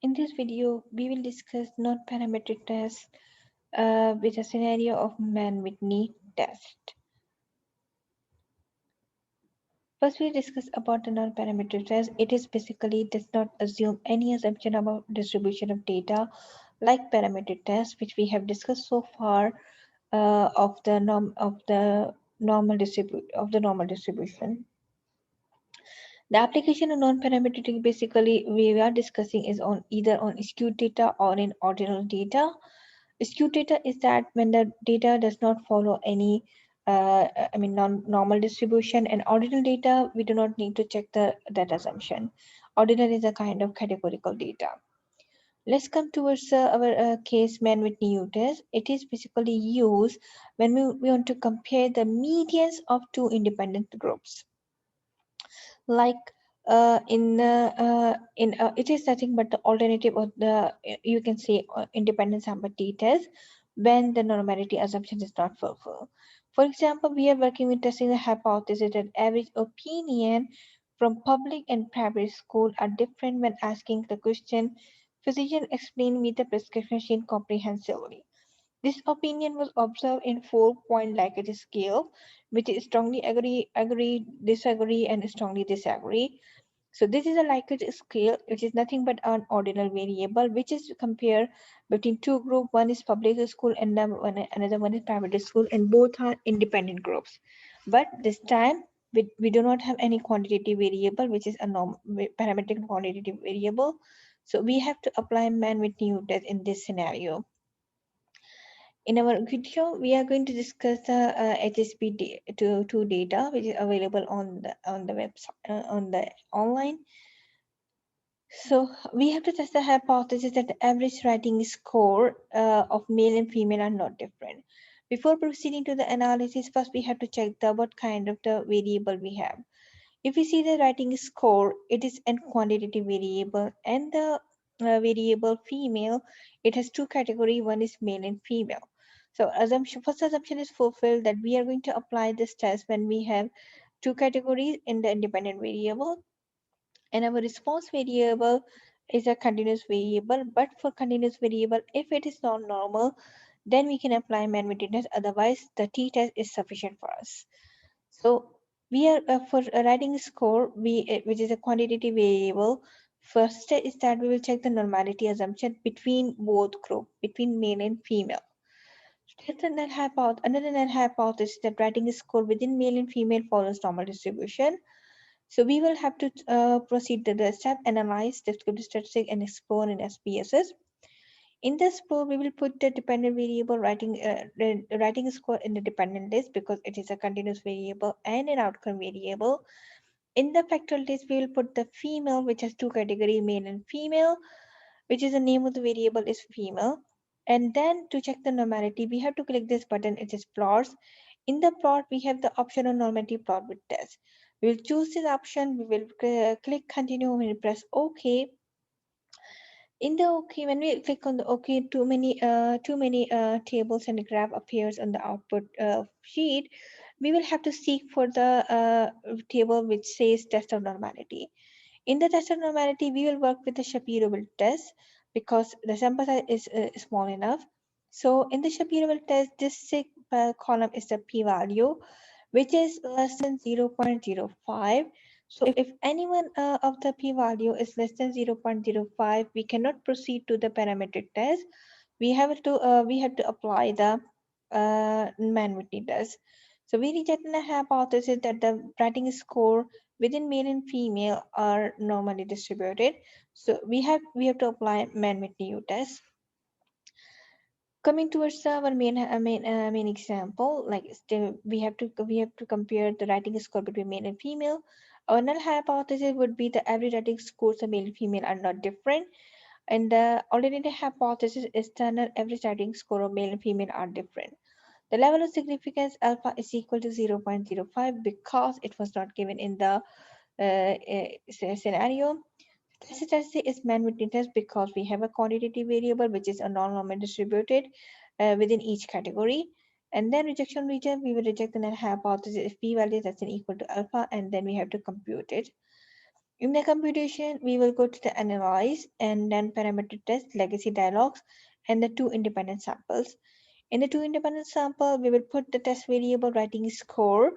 In this video, we will discuss non-parametric tests with a scenario of Mann-Whitney test. First, we discuss about the non-parametric test. It is basically does not assume any assumption about distribution of data, like parametric tests, which we have discussed so far of the normal distribution. The application of non-parametric basically we are discussing is on either on skewed data or in ordinal data. Skewed data is that when the data does not follow any normal distribution, and ordinal data we do not need to check that assumption. Ordinal is a kind of categorical data. Let's come towards our case Mann-Whitney test. It is basically used when we want to compare the medians of two independent groups. Like it is nothing but the alternative of the you can say independent sample t-test when the normality assumption is not fulfilled. For example, we are working with testing the hypothesis that average opinion from public and private school are different when asking the question, physician explain me the prescription machine comprehensively. This opinion was observed in 4-point Likert scale, which is strongly agree, disagree, and strongly disagree. So this is a Likert scale, which is nothing but an ordinal variable, which is compared between two groups. One is public school and another one is private school, and both are independent groups. But this time we do not have any quantitative variable, which is a parametric quantitative variable. So we have to apply Mann-Whitney test in this scenario. In our video, we are going to discuss the HSP2 data, which is available on the website on the online. So we have to test the hypothesis that the average writing score of male and female are not different. Before proceeding to the analysis, first we have to check the what kind of the variable we have. If we see the writing score, it is a quantitative variable, and the variable female, it has two categories. One is male and female. So first assumption is fulfilled that we are going to apply this test when we have two categories in the independent variable, and our response variable is a continuous variable. But for continuous variable, if it is not normal, then we can apply Mann-Whitney test. Otherwise, the t-test is sufficient for us. So we are for writing score, which is a quantitative variable. First step is that we will check the normality assumption between both group, between male and female. Test another null hypothesis that writing score within male and female follows normal distribution. So we will have to proceed to the step analyze, descriptive statistic, and explore in SPSS. In this explore, we will put the dependent variable writing score in the dependent list because it is a continuous variable and an outcome variable. In the factorial list, we will put the female, which has two categories, male and female, which is the name of the variable is female. And then to check the normality, we have to click this button, it is plots. In the plot, we have the option of normality plot with test. We will choose this option, we will click continue, we will press OK. In the OK, when we click on the OK, too many tables and graph appears on the output sheet. We will have to seek for the table which says test of normality. In the test of normality, we will work with the Shapiro test because the sample size is small enough. So in the Shapiro test, this column is the p-value, which is less than 0.05. So if any one of the p-value is less than 0.05, we cannot proceed to the parametric test. We have to apply the Mann-Whitney test. So we reject the hypothesis that the writing score within male and female are normally distributed. So we have to apply Mann-Whitney test. Coming towards our main example, like we have to compare the writing score between male and female. Our null hypothesis would be the average writing scores of male and female are not different, and the alternative hypothesis is the null average writing score of male and female are different. The level of significance alpha is equal to 0.05 because it was not given in the scenario. Consistency is Mann-Whitney test because we have a quantitative variable which is a non-normal distributed within each category. And then rejection region, we will reject the null hypothesis if p-value is less than equal to alpha, and then we have to compute it. In the computation, we will go to the analyze and then parametric test, legacy dialogues, and the two independent samples. In the two independent sample, we will put the test variable writing score,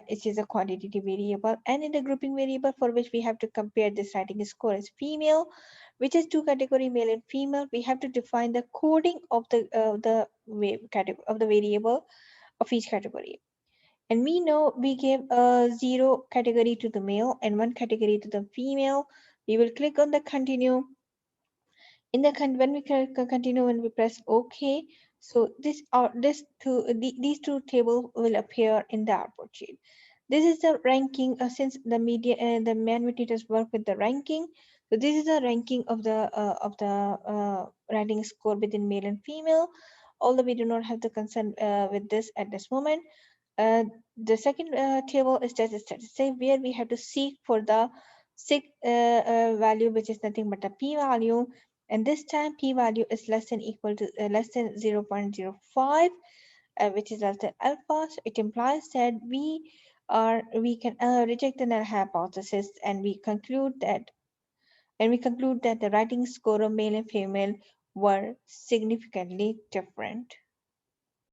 which is a quantitative variable, and in the grouping variable for which we have to compare this writing score as female, which is two category male and female. We have to define the coding of the variable of each category. And we know we give a 0 category to the male and 1 category to the female. We will click on the continue. When we continue, when we press OK, so these two tables will appear in the output sheet. This is the ranking since the Mann-Whitney test work with the ranking. So this is the ranking of the writing score between male and female. Although we do not have the concern with this at this moment. Uh, the second table is just a statistic where we have to seek for the sig value, which is nothing but a p-value, and this time p-value is less than equal to less than 0.05, which is less than alpha. So it implies that we can reject the null hypothesis, and we conclude that the writing score of male and female were significantly different.